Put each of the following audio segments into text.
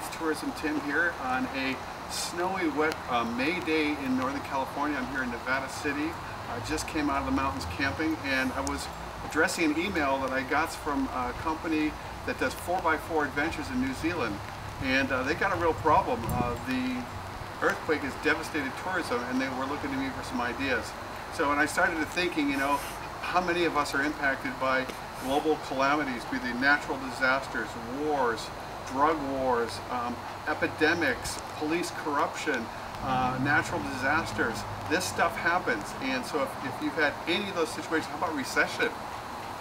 it's Tourism Tim here on a snowy, wet May day in Northern California. I'm here in Nevada City. I just came out of the mountains camping, and I was addressing an email that I got from a company that does 4x4 adventures in New Zealand. And they got a real problem. The earthquake has devastated tourism, and they were looking to me for some ideas. So when I started thinking, you know, how many of us are impacted by global calamities, be they natural disasters, wars, drug wars, epidemics, police corruption, natural disasters. This stuff happens. And so if you've had any of those situations, how about recession?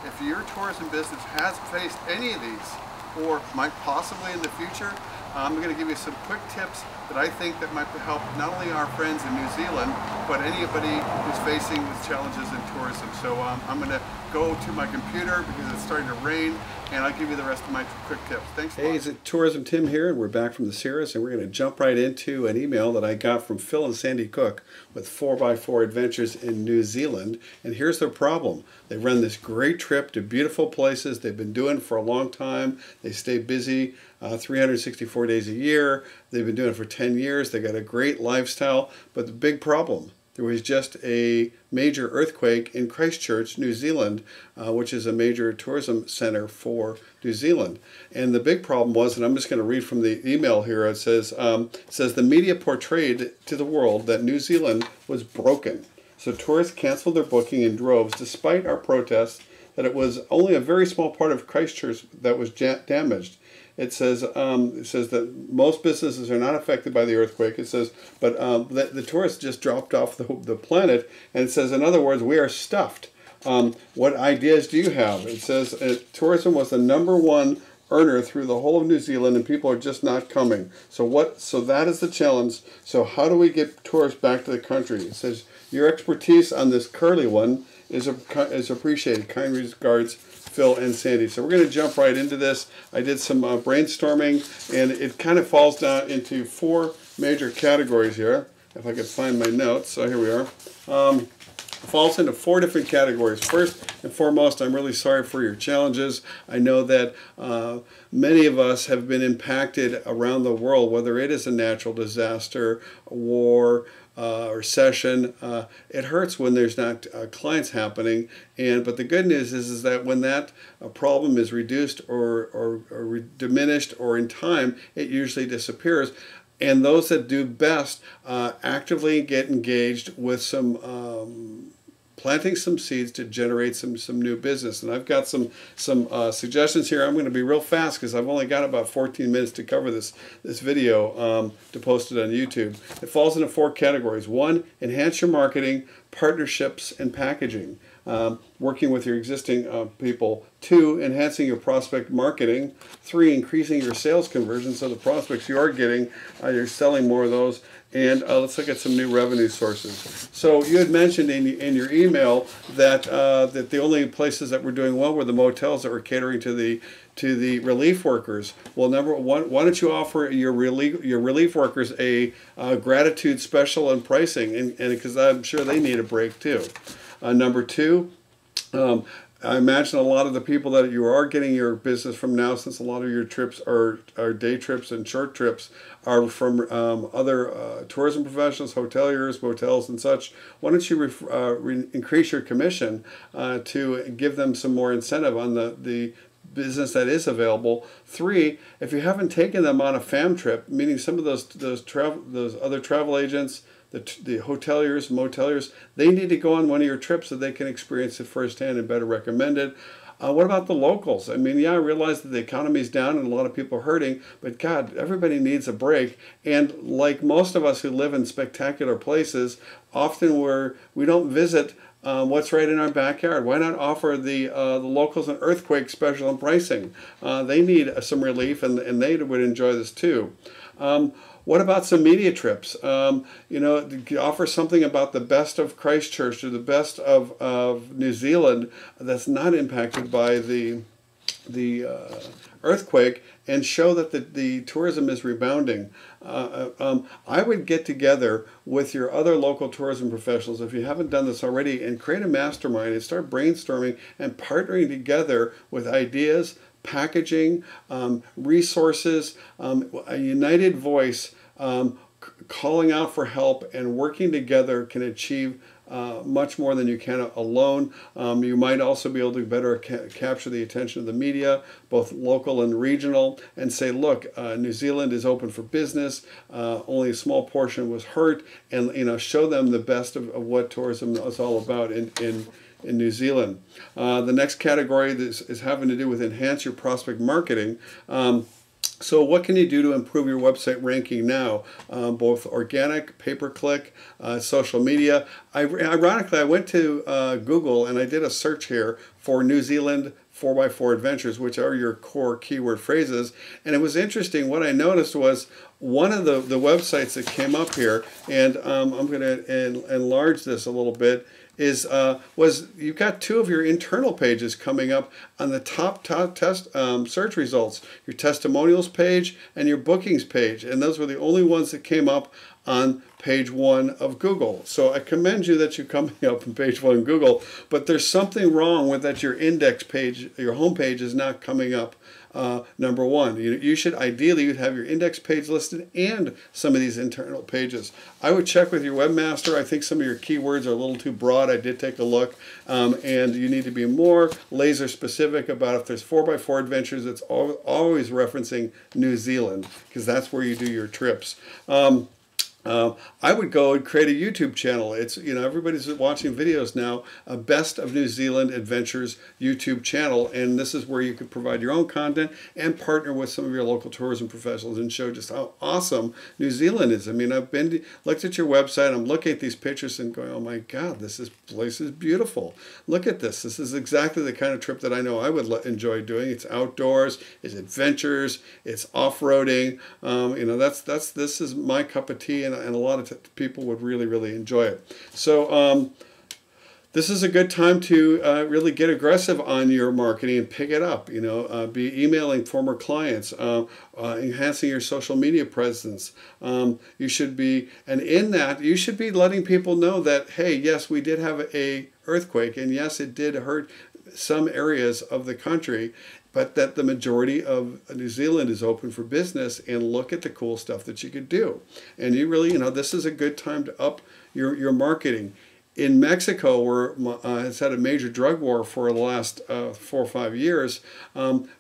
If your tourism business has faced any of these, or might possibly in the future, I'm going to give you some quick tips that I think that might help not only our friends in New Zealand, but anybody who's facing with challenges in tourism. So I'm going to go to my computer because it's starting to rain, and I'll give you the rest of my quick tips. Thanks a lot. Hey, it's Tourism Tim here, and we're back from the Sierras, and we're going to jump right into an email that I got from Phil and Sandy Cook with 4x4 Adventures in New Zealand. And here's their problem. They run this great trip to beautiful places they've been doing for a long time. They stay busy 364 days a year. They've been doing it for 10 years. They got a great lifestyle, but the big problem, there was just a major earthquake in Christchurch, New Zealand, which is a major tourism center for New Zealand. And the big problem was, and I'm just going to read from the email here, it says the media portrayed to the world that New Zealand was broken. So tourists canceled their booking in droves despite our protests that it was only a very small part of Christchurch that was damaged. It says that most businesses are not affected by the earthquake. It says, but the tourists just dropped off the planet. And it says, in other words, we are stuffed. What ideas do you have? It says tourism was the #1 earner through the whole of New Zealand, and people are just not coming. So that is the challenge. So how do we get tourists back to the country? It says your expertise on this curly one is appreciated. Kind regards, Phil and Sandy. So we're going to jump right into this. I did some brainstorming, and it kind of falls down into 4 major categories here. If I could find my notes. So here we are. Falls into 4 different categories. First and foremost, I'm really sorry for your challenges. I know that many of us have been impacted around the world, whether it is a natural disaster, war, recession. It hurts when there's not clients happening, but the good news is that when that problem is reduced or diminished, or in time, it usually disappears. And those that do best actively get engaged with some planting some seeds to generate some new business. And I've got some suggestions here. I'm going to be real fast because I've only got about 14 minutes to cover this video to post it on YouTube. It falls into 4 categories. 1, enhance your marketing, partnerships, and packaging. Working with your existing people. 2, enhancing your prospect marketing. 3, increasing your sales conversion, so the prospects you are getting, you're selling more of those. And let's look at some new revenue sources. So you had mentioned in your email that that the only places that were doing well were the motels that were catering to the relief workers. Well, number 1, why don't you offer your relief workers a gratitude special on pricing, and because I'm sure they need a break too. Number 2, I imagine a lot of the people that you are getting your business from now, since a lot of your trips are day trips and short trips, are from other tourism professionals, hoteliers, motels, and such. Why don't you increase your commission to give them some more incentive on the business that is available? 3, if you haven't taken them on a fam trip, meaning some of those other travel agents, the hoteliers, moteliers, they need to go on one of your trips so they can experience it firsthand and better recommend it. What about the locals? I mean, yeah, I realize that the economy's down and a lot of people are hurting, but God, everybody needs a break. And like most of us who live in spectacular places, often we don't visit what's right in our backyard. Why not offer the locals an earthquake special on pricing? They need some relief, and they would enjoy this too. What about some media trips? Offer something about the best of Christchurch or the best of New Zealand that's not impacted by the earthquake, and show that the tourism is rebounding. I would get together with your other local tourism professionals, if you haven't done this already, and create a mastermind and start brainstorming and partnering together with ideas, packaging, resources, a united voice, calling out for help and working together can achieve much more than you can alone. You might also be able to better capture the attention of the media, both local and regional, and say, look, New Zealand is open for business. Only a small portion was hurt, and show them the best of what tourism is all about in New Zealand. The next category is having to do with enhance your prospect marketing. So what can you do to improve your website ranking now? Both organic, pay-per-click, social media. Ironically, I went to Google and I did a search here for New Zealand 4x4 adventures, which are your core keyword phrases. And it was interesting. What I noticed was one of the websites that came up here, and I'm going to enlarge this a little bit, was you've got two of your internal pages coming up on the top search results, your testimonials page and your bookings page, and those were the only ones that came up on page 1 of Google. So I commend you that you're coming up on page 1 of Google, but there's something wrong with that your index page, your home page is not coming up number 1. You should ideally you'd have your index page listed and some of these internal pages. I would check with your webmaster. I think some of your keywords are a little too broad. I did take a look, and you need to be more laser specific about if there's 4x4 adventures, it's always referencing New Zealand, because that's where you do your trips. I would go and create a YouTube channel. It's, everybody's watching videos now, a Best of New Zealand Adventures YouTube channel, and this is where you could provide your own content and partner with some of your local tourism professionals and show just how awesome New Zealand is. I mean, I've looked at your website, I'm looking at these pictures and going, oh my God, this place is beautiful. Look at this. This is exactly the kind of trip that I know I would enjoy doing. It's outdoors, it's adventures, it's off-roading. This is my cup of tea, and a lot of people would really, really enjoy it. So this is a good time to really get aggressive on your marketing and pick it up. Be emailing former clients, enhancing your social media presence. You should be letting people know that, hey, yes, we did have a earthquake, and yes, it did hurt some areas of the country, but that the majority of New Zealand is open for business, and look at the cool stuff that you could do. And you really, this is a good time to up your marketing. In Mexico, where it's had a major drug war for the last 4 or 5 years,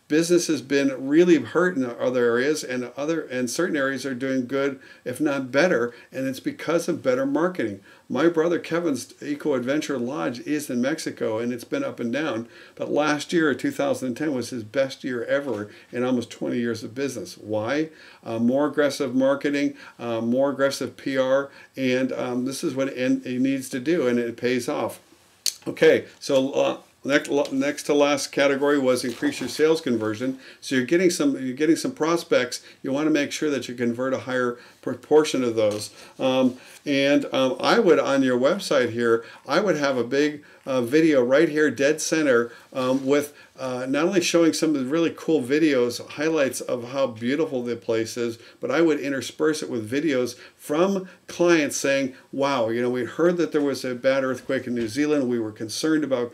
business has been really hurt in other areas, and certain areas are doing good, if not better, and it's because of better marketing. My brother Kevin's Eco Adventure Lodge is in Mexico, and it's been up and down, but last year, 2010, was his best year ever in almost 20 years of business. Why? More aggressive marketing, more aggressive PR, and this is what he needs to do, and it pays off. Okay, so next to last category was increase your sales conversion. So you're getting some prospects. You want to make sure that you convert a higher proportion of those. I would, on your website here, I would have a big video right here, dead center, with not only showing some of the really cool videos, highlights of how beautiful the place is, but I would intersperse it with videos from clients saying, wow, we heard that there was a bad earthquake in New Zealand. We were concerned about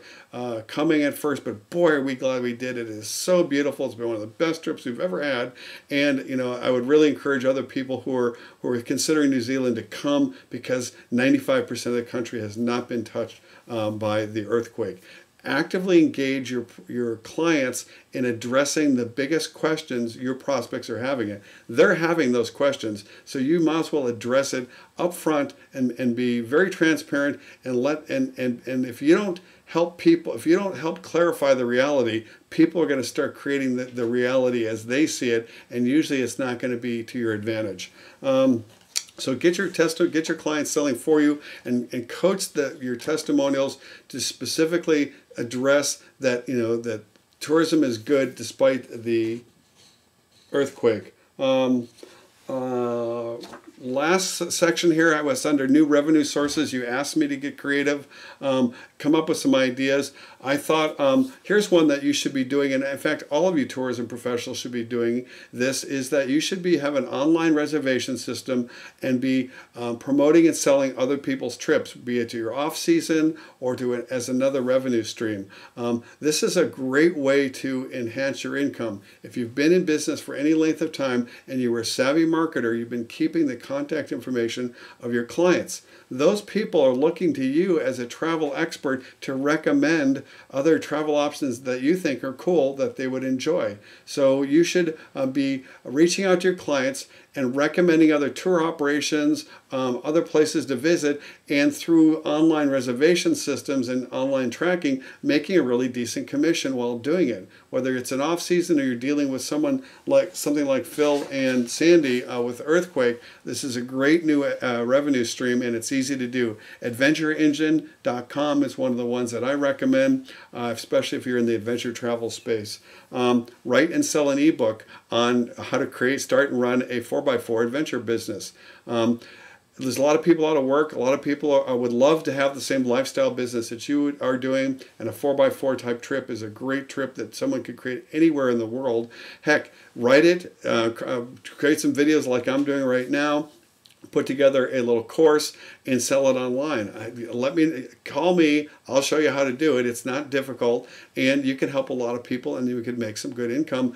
coming at first, but boy, are we glad we did. It is so beautiful. It's been one of the best trips we've ever had. And, I would really encourage other people who are considering New Zealand to come, because 95% of the country has not been touched by the earthquake. Actively engage your clients in addressing the biggest questions your prospects are having. They're having those questions, so you might as well address it up front and be very transparent, and if you don't help people, if you don't help clarify the reality, people are going to start creating the reality as they see it, and usually it's not going to be to your advantage. So get your clients selling for you, and coach your testimonials to specifically address that that tourism is good despite the earthquake. Last section here, I was under new revenue sources. You asked me to get creative. come up with some ideas. I thought, here's one that you should be doing, and in fact, all of you tourism professionals should be doing this, is that you should have an online reservation system and be promoting and selling other people's trips, be it to your off-season or to it as another revenue stream. This is a great way to enhance your income. If you've been in business for any length of time and you were a savvy marketer, you've been keeping the contact information of your clients. Those people are looking to you as a travel expert to recommend other travel options that you think are cool that they would enjoy. So you should be reaching out to your clients and recommending other tour operations, other places to visit, and through online reservation systems and online tracking, making a really decent commission while doing it. Whether it's an off-season or you're dealing with something like Phil and Sandy with earthquake, this is a great new revenue stream, and it's easy to do. AdventureEngine.com is one of the ones that I recommend, especially if you're in the adventure travel space. Write and sell an ebook on how to create, start, and run a 4x4 adventure business. There's a lot of people out of work. A lot of people would love to have the same lifestyle business that you are doing, and a 4x4 type trip is a great trip that someone could create anywhere in the world. Heck, write it, create some videos like I'm doing right now, put together a little course and sell it online. Call me, I'll show you how to do it. It's not difficult, and you can help a lot of people, and you can make some good income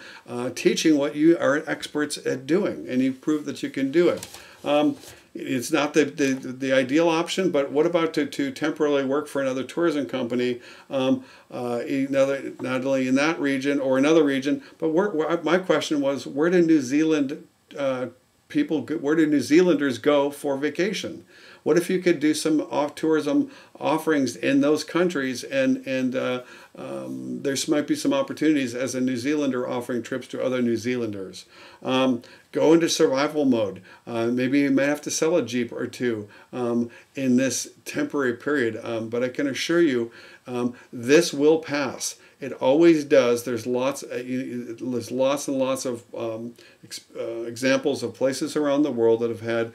teaching what you are experts at doing, and you prove that you can do it. It's not the ideal option, but what about to temporarily work for another tourism company, not only in that region or another region, but my question was, where do New Zealand where do New Zealanders go for vacation? What if you could do some tourism offerings in those countries, and there might be some opportunities as a New Zealander offering trips to other New Zealanders. Go into survival mode. Maybe you may have to sell a Jeep or two in this temporary period, but I can assure you this will pass. It always does. There's lots and lots of examples of places around the world that have had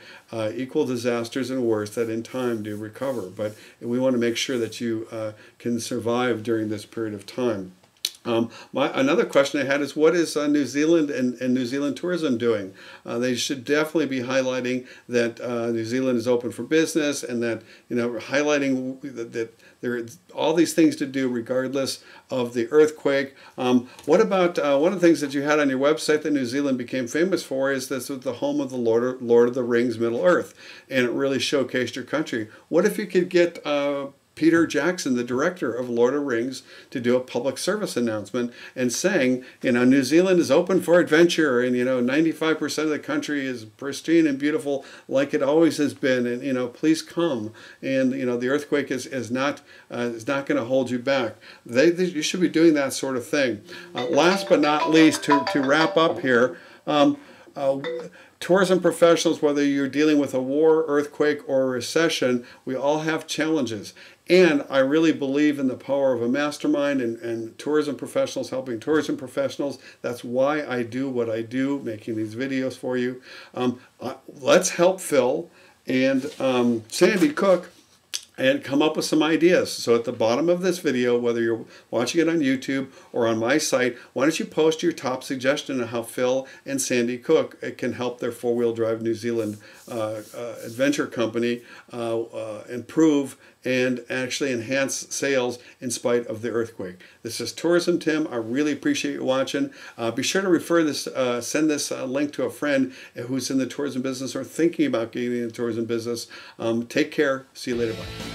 equal disasters and worse that in time do recover. But we want to make sure that you can survive during this period of time. Another question I had is, what is New Zealand and New Zealand tourism doing? They should definitely be highlighting that New Zealand is open for business, and that, highlighting that there are all these things to do regardless of the earthquake. What about one of the things that you had on your website that New Zealand became famous for is this was the home of the Lord of the Rings, Middle Earth, and it really showcased your country. What if you could get Peter Jackson, the director of Lord of the Rings, to do a public service announcement and saying, New Zealand is open for adventure, and 95% of the country is pristine and beautiful like it always has been, and please come, and the earthquake is not going to hold you back. You should be doing that sort of thing. Last but not least, to wrap up here. Tourism professionals, whether you're dealing with a war, earthquake, or a recession, we all have challenges. And I really believe in the power of a mastermind and tourism professionals helping tourism professionals. That's why I do what I do, making these videos for you. Let's help Phil and Sandy Cook and come up with some ideas. So at the bottom of this video, whether you're watching it on YouTube or on my site, why don't you post your top suggestion on how Phil and Sandy Cook can help their four-wheel drive New Zealand adventure company improve and actually enhance sales in spite of the earthquake. This is Tourism Tim. I really appreciate you watching. Be sure to refer this, send this link to a friend who's in the tourism business or thinking about getting into the tourism business. Take care. See you later. Bye.